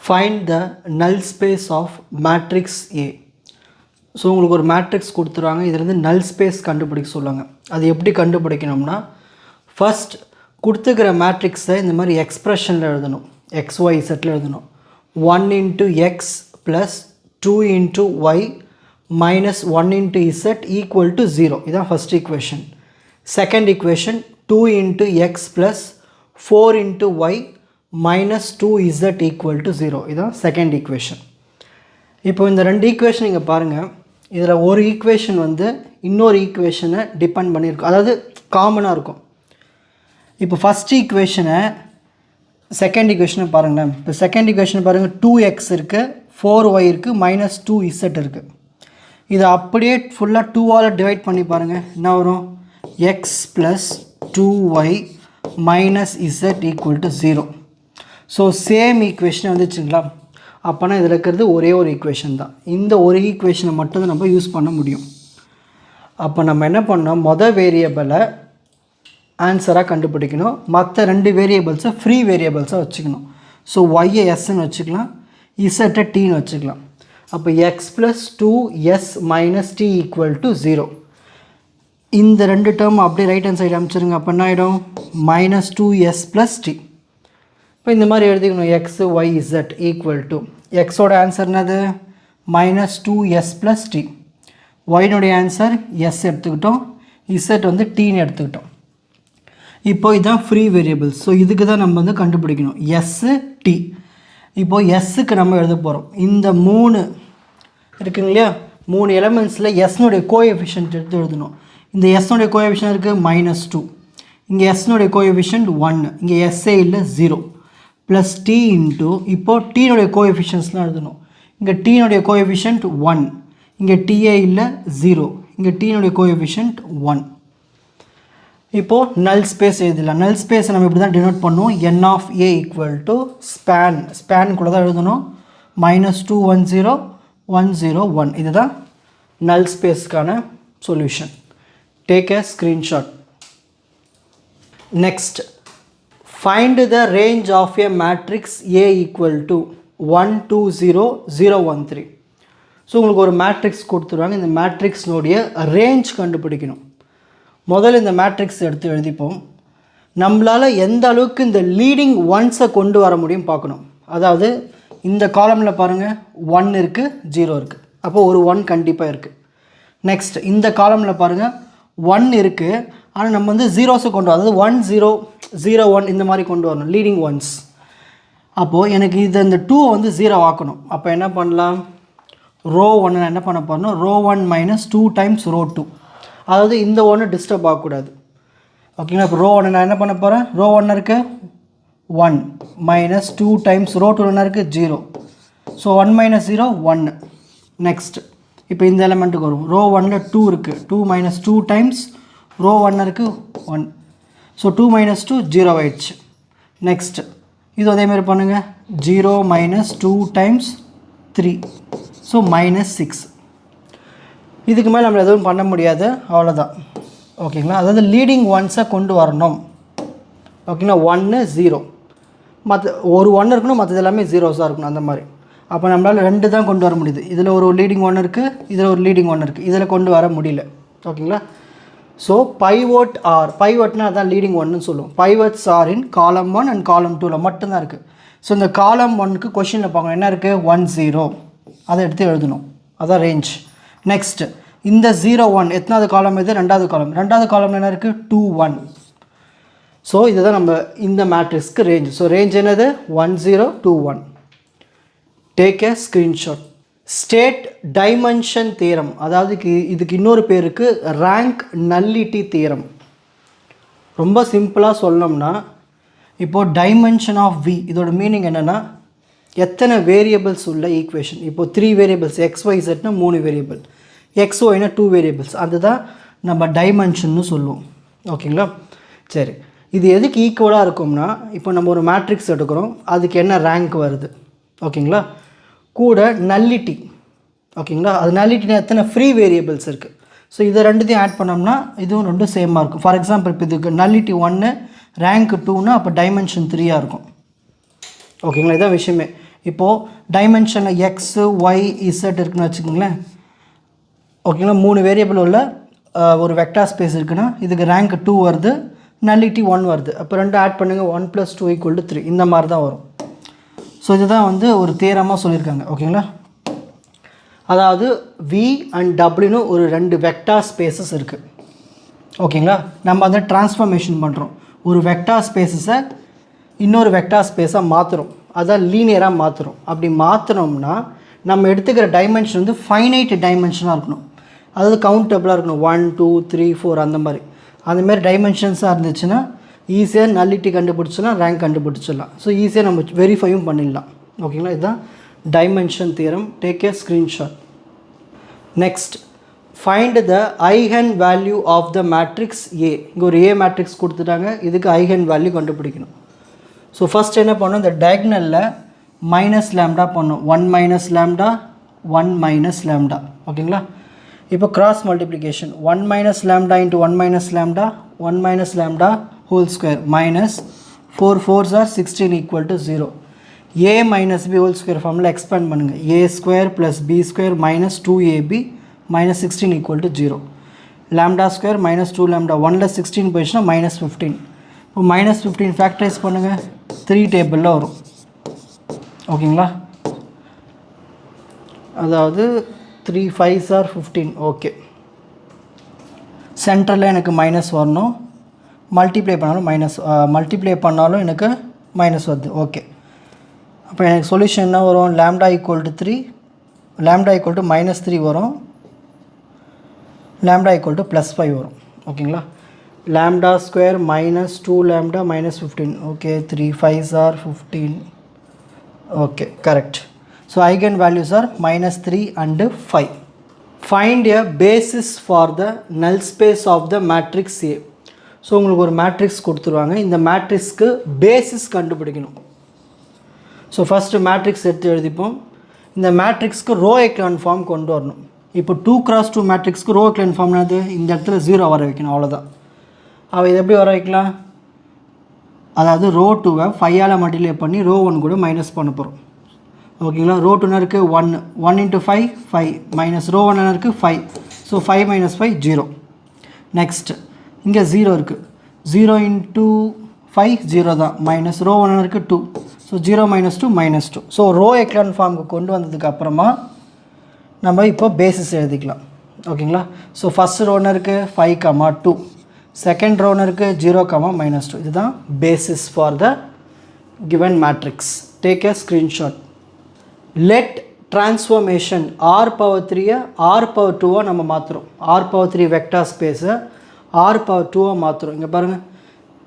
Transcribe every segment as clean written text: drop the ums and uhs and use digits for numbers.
Find the null space of matrix A. So உங்களுக்கு ஒரு matrix கொடுத்துருவாங்க, இதிலேருந்து நல் ஸ்பேஸ் கண்டுபிடிக்க சொல்லுவாங்க. அது எப்படி கண்டுபிடிக்கணும்னா, ஃபஸ்ட் கொடுத்துக்கிற மேட்ரிக்ஸை இந்த மாதிரி எக்ஸ்ப்ரெஷனில் எழுதணும், XYZல எழுதணும். 1 into x plus 2 into y minus 1 into z equal to 0. இதுதான் first equation. Second equation 2 into x plus 4 into y minus 2z equal to 0. இதுதான் செகண்ட் ஈக்குவேஷன். இப்போ இந்த ரெண்டு ஈக்குவேஷன் நீங்கள் பாருங்கள், இதில் ஒரு ஈக்குவேஷன் வந்து இன்னொரு ஈக்குவேஷனை டிபெண்ட் பண்ணியிருக்கும், அதாவது காமனாக இருக்கும். இப்போ ஃபஸ்ட் ஈக்குவேஷனை செகண்ட் ஈக்குவேஷனை பாருங்களேன். இப்போ செகண்ட் ஈக்குவேஷனை பாருங்கள், 2x இருக்குது, 4y இருக்குது, minus 2z இருக்குது. இதை அப்படியே ஃபுல்லாக 2ஆல் டிவைட் பண்ணி பாருங்கள், என்ன வரும்? x plus 2y minus z equal to 0. So same equation வந்துச்சுங்களா? அப்போனா இதில் இருக்கிறது ஒரே ஒரு ஈக்குவேஷன் தான். இந்த ஒரு ஈக்குவேஷனை மட்டும் தான் நம்ம யூஸ் பண்ண முடியும். அப்போ நம்ம என்ன பண்ணோம், மொதல் வேரியபிளை ஆன்சராக கண்டுபிடிக்கணும், மற்ற ரெண்டு வேரியபிள்ஸை ஃப்ரீ வேரியபிள்ஸாக வச்சுக்கணும். ஸோ ஒய்யை எஸ்ன்னு வச்சுக்கலாம், இசட்டை டீன்னு வச்சுக்கலாம். அப்போ x plus 2s minus t equal to 0. இந்த ரெண்டு டேர்ம் அப்படியே ரைட் ஹேண்ட் சைடு அமைச்சிருங்க. அப்போ என்ன ஆகிடும்? minus 2s plus T. இப்போ இந்த மாதிரி எழுதிக்கணும், X Y Z equal to, எக்ஸோட ஆன்சர் என்னது? minus 2s plus T. ஒய்னுடைய ஆன்சர் எஸ் எடுத்துக்கிட்டோம், இசட் வந்து டீன்னு எடுத்துக்கிட்டோம். இப்போ இதுதான் ஃப்ரீ வேரியபிள்ஸ். ஸோ இதுக்கு தான் நம்ம வந்து கண்டுபிடிக்கணும், எஸ்ஸு டி. இப்போது எஸ்ஸுக்கு நம்ம எழுத போகிறோம். இந்த 3 இருக்குங்க இல்லையா, 3 எலமெண்ட்ஸில் எஸ்னுடைய கோஎஃபிஷியன்ட் எடுத்து எழுதணும். இந்த எஸ்னுடைய கோஎஃபிஷியன்ட் இருக்குது -2, இங்கே எஸ்னுடைய கோஎஃபிஷியன்ட் 1, இங்கே எஸ்ஏ இல்லை 0, ப்ளஸ் டி இன்ட்டு, இப்போது டீனுடைய கோஎஃபிஷியன்ட்ஸ்லாம் எழுதணும். இங்கே டீனுடைய கோஎஃபிஷியன்ட் 1, இங்கே டிஏ இல்லை 0, இங்கே டீனுடைய கோஎஃபிஷியன்ட் 1. இப்போது நல் ஸ்பேஸ் எழுதலாம். நல் ஸ்பேஸை நம்ம இப்படி தான் டினோட் பண்ணுவோம், n of a equal to ஸ்பேனுக்குள்ளே தான் எழுதணும், -2 1 0 1 0 1. இதுதான் நல் ஸ்பேஸ்க்கான solution. Take a screenshot. Next, find the range of a matrix A equal to 1 2 0 0 1 3. So உங்களுக்கு ஒரு மேட்ரிக்ஸ் கொடுத்துருவாங்க, இந்த மேட்ரிக்ஸ்னுடைய ரேஞ்ச் கண்டுபிடிக்கணும். முதல்ல இந்த மேட்ரிக்ஸ் எடுத்து எழுதிப்போம். நம்மளால் எந்த அளவுக்கு இந்த லீடிங் ஒன்ஸை கொண்டு வர முடியும் பார்க்கணும். அதாவது இந்த காலமில் பாருங்கள், 1 இருக்குது 0 இருக்குது, அப்போது ஒரு 1 கண்டிப்பாக இருக்குது. நெக்ஸ்ட் இந்த காலமில் பாருங்கள், 1 இருக்குது, ஆனால் நம்ம வந்து ஜீரோஸை கொண்டு வரோம், அதாவது 1 0 0 1 இந்த மாதிரி கொண்டு வரணும், லீடிங் ஒன்ஸ். அப்போது எனக்கு இந்த 2 வந்து 0 ஆக்கணும். அப்போ என்ன பண்ணலாம், ரோ 1 நான் என்ன பண்ண போகிறேன்னா, ரோ 1 மைனஸ் 2 டைம்ஸ் ரோ 2, அதாவது இந்த 1 டிஸ்டர்ப் ஆகக்கூடாது. ஓகேங்களா? இப்போ ரோ 1 நான் என்ன பண்ண போகிறேன், ரோ 1 இருக்குது 1 மைனஸ் 2 டைம்ஸ் ரோ 2 என்ன இருக்குது 0. So 1 minus 0 1. நெக்ஸ்ட் இப்போ இந்த எலமெண்ட்டுக்கு வரும், ரோ 1ல் 2 இருக்குது, 2 மைனஸ் 2 டைம்ஸ் ரோ 1 இருக்குது 1. ஸோ 2 மைனஸ் 2 0 ஆயிடுச்சு. நெக்ஸ்ட் இது அதேமாதிரி பண்ணுங்கள், 0 மைனஸ் 2 டைம்ஸ் 3, ஸோ -6. இதுக்கு மேலே நம்ம எதுவும் பண்ண முடியாது, அவ்வளோதான். ஓகேங்களா? அதாவது லீடிங் ஒன்ஸை கொண்டு வரணும். ஓகேங்களா? 1 0, மற்ற ஒரு 1 இருக்கணும், மற்றது எல்லாமே ஜீரோஸாக இருக்கணும், அந்த மாதிரி. அப்போ நம்மளால் 2 தான் கொண்டு வர முடியுது. இதில் ஒரு லீடிங் 1 இருக்குது, இதில் ஒரு லீடிங் 1 இருக்குது, இதில் கொண்டு வர முடியல. ஓகேங்களா? ஸோ பைவோட் ஆர், பைவட்னா அதான் லீடிங் 1ன்னு சொல்லுவோம். பைவட்ஸ் ஆர் இன் காலம் 1 அண்ட் காலம் 2ல் மட்டும்தான் இருக்குது. ஸோ இந்த காலம் 1க்கு கொஷினில் பார்க்கணும், என்ன இருக்குது 1 0, அதை எடுத்து எழுதணும், அதான் ரேஞ்ச். நெக்ஸ்ட் இந்த 0 1 எத்தனாவது காலம்? இது ரெண்டாவது காலம். ரெண்டாவது காலம் என்ன இருக்குது 2 1. ஸோ இதுதான் நம்ம இந்த மேட்ரிக்ஸ்க்கு ரேஞ்ச். ஸோ ரேஞ்ச் என்னது 1 0 2 1. Take a screenshot. State dimension theorem, அதாவது இதுக்கு இன்னொரு பேருக்கு ரேங்க் நல்லிட்டி தியரம். ரொம்ப சிம்பிளாக சொல்லணும்னா, இப்போது டைமென்ஷன் ஆஃப் v இதோட மீனிங் என்னென்னா, எத்தனை வேரியபிள்ஸ் உள்ள ஈக்குவேஷன். இப்போது 3 வேரியபிள்ஸ், XYZனா 3 வேரியபிள், XYனா 2 வேரியபிள்ஸ், அதுதான் நம்ம டைமென்ஷன்னு சொல்லுவோம். ஓகேங்களா? சரி, இது எதுக்கு ஈக்குவலாக இருக்கும்னா, இப்போ நம்ம ஒரு மேட்ரிக்ஸ் எடுக்கிறோம், அதுக்கு என்ன ரேங்க் வருது. ஓகேங்களா? கூட நல்லிட்டி. ஓகேங்களா? அது நல்லிட்டினா எத்தனை ஃப்ரீ வேரியபிள்ஸ் இருக்குது. ஸோ இதை ரெண்டுத்தையும் ஆட் பண்ணோம்னா இதுவும் ரெண்டும் சேமாக இருக்கும். ஃபார் எக்ஸாம்பிள் இப்போ இதுக்கு நல்லிட்டி 1 ரேங்க் 2னா அப்போ டைமென்ஷன் 3ஆக இருக்கும். ஓகேங்களா? இதான் விஷயமே. இப்போது டைமென்ஷனில் எக்ஸ் ஒய் இசட் இருக்குன்னு வச்சுக்கோங்களேன். ஓகேங்களா, 3 வேரியபிள் உள்ள ஒரு வெக்டார் ஸ்பேஸ் இருக்குன்னா இதுக்கு ரேங்க் 2 வருது, நல்லிட்டி 1 வருது. அப்போ 2 ஆட் பண்ணுங்கள், 1 + 2 = 3. இந்த மாதிரி தான் வரும். ஸோ இதுதான் வந்து ஒரு தியரமாக சொல்லியிருக்காங்க. ஓகேங்களா, அதாவது வி அண்ட் டபிள்யூன்னு ஒரு 2 வெக்டார் ஸ்பேசஸ் இருக்குது. ஓகேங்களா, நம்ம வந்து ட்ரான்ஸ்ஃபர்மேஷன் பண்ணுறோம். ஒரு வெக்டார் ஸ்பேஸஸை இன்னொரு வெக்டார் ஸ்பேஸாக மாற்றுறோம், அதான் லீனியராக மாற்றுறோம். அப்படி மாற்றினோம்னா நம்ம எடுத்துக்கிற டைமென்ஷன் வந்து ஃபைனைட் டைமென்ஷனாக இருக்கணும், அதாவது கவுண்டபிளாக இருக்கணும். 1 2 3 4 அந்தமாதிரி டைமென்ஷன்ஸாக இருந்துச்சுன்னா ஈஸியாக நல்லிட்டி கண்டுபிடிச்சிடலாம், ரேங்க் கண்டுபிடிச்சிடலாம். ஸோ ஈஸியாக நம்ம வெரிஃபையும் பண்ணிடலாம். ஓகேங்களா, இதுதான் dimension theorem. Take a screenshot. Next, find the eigen value of the matrix A. இங்கே ஒரு ஏ மேட்ரிக்ஸ் கொடுத்துட்டாங்க, இதுக்கு ஐகன் வேல்யூ கண்டுபிடிக்கணும். ஸோ ஃபஸ்ட் என்ன பண்ணணும், இந்த டயக்னலில் மைனஸ் லேம்டா பண்ணணும். 1 மைனஸ் லேம்டா 1 மைனஸ் லேம்டா. ஓகேங்களா, இப்போ cross multiplication 1 minus lambda into 1 minus lambda 1 minus lambda whole square minus 4 4s are 16 = 0. a minus b whole square ஃபார்மில் எக்ஸ்பேண்ட் பண்ணுங்கள். a square plus b square minus 2ab minus 16 = 0. Lambda square minus 2 lambda 1ல் 16 போயிடுச்சுன்னா minus 15. இப்போ minus 15 factorise பண்ணுங்கள், 3 டேபிளில் வரும். ஓகேங்களா, அதாவது 3 5s are 15. ஓகே, சென்டரில் எனக்கு மைனஸ் வரணும், மல்டிப்ளை பண்ணாலும் எனக்கு மைனஸ் வருது. ஓகே, அப்போ எனக்கு சொல்யூஷன் என்ன வரும், லேம்டா = 3, லேம்டா = -3 வரும், லேம்டா = +5 வரும். ஓகேங்களா, lambda square minus 2 lambda minus 15. Okay, 3 5s are 15. Okay, correct. So eigen values are -3 and 5. Find a basis for the null space of the matrix A. So உங்களுக்கு ஒரு matrix கொடுத்துருவாங்க, இந்த மேட்ரிக்ஸ்க்கு basis கண்டுபிடிக்கணும். So first matrix எடுத்து எழுதிப்போம். இந்த மேட்ரிக்ஸ்க்கு row echelon form கொண்டு வரணும். இப்போ 2x2 மேட்ரிக்ஸ்க்கு ரோ எக்லான் ஃபார்ம் என்னது, இந்த இடத்துல 0 வர வைக்கணும், அவ்வளோதான். அவள் இதை எப்படி வர வைக்கலாம், அதாவது ரோ 2வை 5ஆல் மல்டிப்ளை பண்ணி ரோ 1 கூட மைனஸ் பண்ண போகிறோம். ஓகேங்களா, ரோ 2 இருக்குது 1 1 × 5 5 மைனஸ் ரோ 1 இருக்குது 5. ஸோ 5 - 5 0. நெக்ஸ்ட் இங்கே 0 இருக்குது, 0 × 5 0 தான், மைனஸ் ரோ 1 இருக்குது 2. ஸோ 0 - 2 -2. ஸோ ரோ எக்லான் ஃபார்முக்கு கொண்டு வந்ததுக்கு அப்புறமா நம்ம இப்போ பேசிஸ் எழுதிக்கலாம். ஓகேங்களா, ஸோ ஃபஸ்ட் ரோ இருக்குது 5, 2, செகண்ட் ரோ இருக்குது 0, -2. இதுதான் basis for the given matrix. Take a screenshot. Let transformation r⁴ r⁴ நம்ம மாற்றுறோம். r⁴ வெக்டார் ஸ்பேஸை r⁴ மாற்றுறோம். இங்கே பாருங்கள்,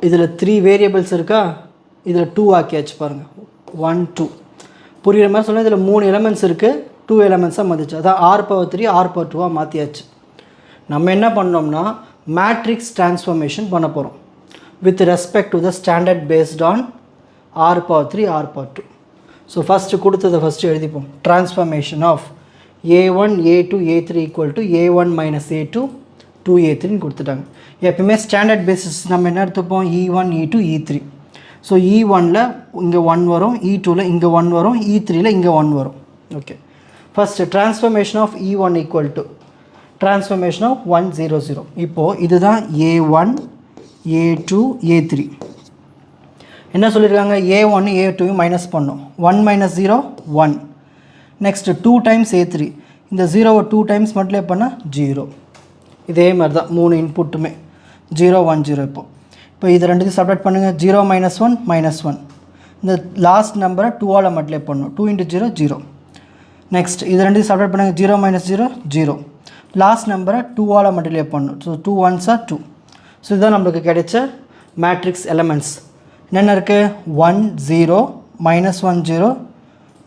இதில் 3 வேரியபிள்ஸ் இருக்கா, இதில் 2 ஆக்கியாச்சு பாருங்கள், 1 2. புரிகிற மாதிரி சொன்னால் இதில் 3 எலமெண்ட்ஸ் இருக்குது, 2 எலமெண்ட்ஸாக மாற்றிச்சு, அதான் r⁴ r⁴ மாற்றியாச்சு. நம்ம என்ன பண்ணோம்னா மேட்ரிக்ஸ் ட்ரான்ஸ்ஃபர்மேஷன் பண்ண போகிறோம் with respect to the standard basis on r⁴ r⁴. So first கொடுத்ததை ஃபஸ்ட்டு எழுதிப்போம். Transformation of a1 a2 a3 = a1 - a2 2a3ன்னு கொடுத்துட்டாங்க. எப்பவுமே ஸ்டாண்டர்ட் பேசிஸ் நம்ம என்ன எடுத்துப்போம், e1 e2 e3. ஸோ e1ல் இங்கே 1 வரும், e2ல் இங்கே 1 வரும், e3ல் இங்கே 1 வரும். Okay, first transformation of e1 = transformation of 1 0 0. இப்போது இதுதான் a1 a2 a3. என்ன சொல்லியிருக்காங்க, a1 a2 மைனஸ் பண்ணோம், 1 - 0 1. நெக்ஸ்ட்டு 2 டைம்ஸ் a3, இந்த 0வை 2 டைம்ஸ் மல்டிப்ளை பண்ணால் 0. இதே மாதிரி தான் 3 இன்புட்டுமே 0 1 0. இப்போ இது ரெண்டுத்தையும் சப்ராக்ட் பண்ணுங்கள், 0 - 1 -1. இந்த லாஸ்ட் நம்பரை 2ஆல் மல்டிப்ளை பண்ணணும், 2 × 0 0. நெக்ஸ்ட் இது ரெண்டுத்தையும் சப்ராக்ட் பண்ணுங்கள், 0 - 0 0. லாஸ்ட் நம்பரை 2ஆல் மல்டிப்ளை பண்ணணும், ஸோ 2 1s are 2. ஸோ இதுதான் நம்மளுக்கு கிடைச்ச மேட்ரிக்ஸ் எலமெண்ட்ஸ். என்னென்ன இருக்குது, 1 0 -1 0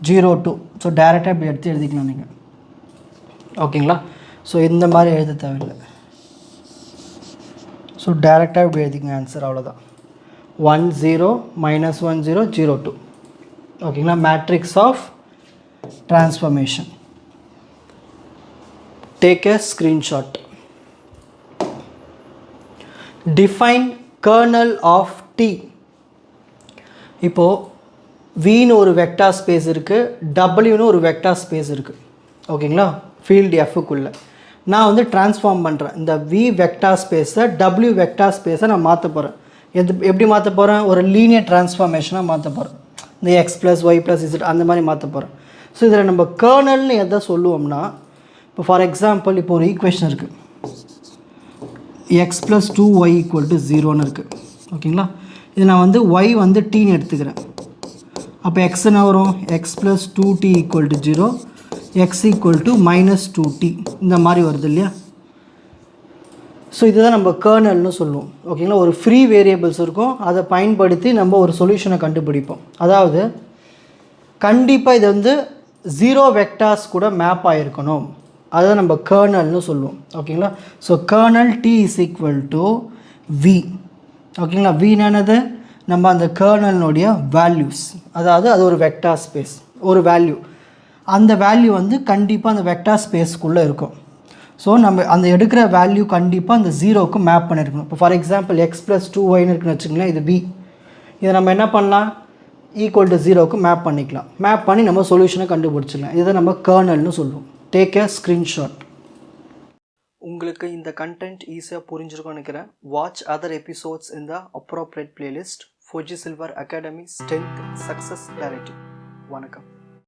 0 2. ஸோ டேரெக்டாக இப்படி எடுத்து எழுதிக்கலாம் நீங்கள். ஓகேங்களா, ஸோ இந்த மாதிரி எழுத தேவையில்லை. ஸோ டேரெக்டாக இப்படி எழுதிங்க, ஆன்சர் அவ்வளோதான். 1 0 -1 0 0 2. ஓகேங்களா, matrix of transformation. Take a screenshot. Define kernel of T. இப்போது வின்னு ஒரு வெக்டார் ஸ்பேஸ் இருக்குது, டபிள்யூன்னு ஒரு வெக்டார் ஸ்பேஸ் இருக்குது. ஓகேங்களா? ஃபீல்டு எஃப்க்குள்ளே நான் வந்து ட்ரான்ஸ்ஃபார்ம் பண்ணுறேன். இந்த வி வெக்டார் ஸ்பேஸை டபிள்யூ வெக்டார் ஸ்பேஸை நான் மாற்ற போகிறேன். எப்படி மாற்ற போகிறேன்? ஒரு லீனியர் ட்ரான்ஸ்ஃபார்மேஷனாக மாற்ற போகிறேன். இந்த x plus y plus z அந்த மாதிரி மாற்ற போகிறேன். ஸோ இதில் நம்ம கர்னல்னு எதை சொல்லுவோம்னா, இப்போ ஃபார் எக்ஸாம்பிள் இப்போ ஒரு ஈக்குவேஷன் இருக்குது, எக்ஸ் ப்ளஸ் 2y = 0ன்னு இருக்குது. ஓகேங்களா? இது நான் வந்து ஒய் வந்து டீன்னு எடுத்துக்கிறேன். அப்போ எக்ஸ் என்ன வரும்? X plus 2t = 0, X -2t இந்த மாதிரி வருது இல்லையா? ஸோ இதுதான் நம்ம கர்னல்னு சொல்லுவோம். ஓகேங்களா? ஒரு ஃப்ரீ வேரியபிள்ஸ் இருக்கும், அதை பயன்படுத்தி நம்ம ஒரு சொல்யூஷனை கண்டுபிடிப்போம். அதாவது கண்டிப்பாக இது வந்து 0 வெக்டார்ஸ் கூட மேப் ஆகிருக்கணும், அதை நம்ம கர்னல்னு சொல்லுவோம். ஓகேங்களா? So kernel t = v. ஓகேங்களா? v என்னது? நம்ம அந்த கர்னல்னுடைய வேல்யூஸ், அதாவது அது ஒரு வெக்டார் ஸ்பேஸ், ஒரு வேல்யூ, அந்த வேல்யூ வந்து கண்டிப்பாக அந்த வெக்டார் ஸ்பேஸ்க்குள்ளே இருக்கும். ஸோ நம்ம அந்த எடுக்கிற வேல்யூ கண்டிப்பாக அந்த 0க்கு மேப் பண்ணியிருக்கணும். இப்போ ஃபார் எக்ஸாம்பிள் எக்ஸ் ப்ளஸ் 2yன்னு இருக்குன்னு வச்சுங்களேன், இது v. இதை நம்ம என்ன பண்ணலாம்? =0க்கு மேப் பண்ணிக்கலாம். மேப் பண்ணி நம்ம சொல்யூஷனை கண்டுபிடிச்சிடலாம். இதை நம்ம கர்னல்னு சொல்லுவோம். Take a screenshot. உங்களுக்கு இந்த கண்டென்ட் ஈஸியாக புரிஞ்சிருக்கும்னு நினைக்கிறேன். வாட்ச் அதர் எபிசோட்ஸ் இன் த appropriate playlist. Fuji silver academy strength success clarity. வணக்கம்.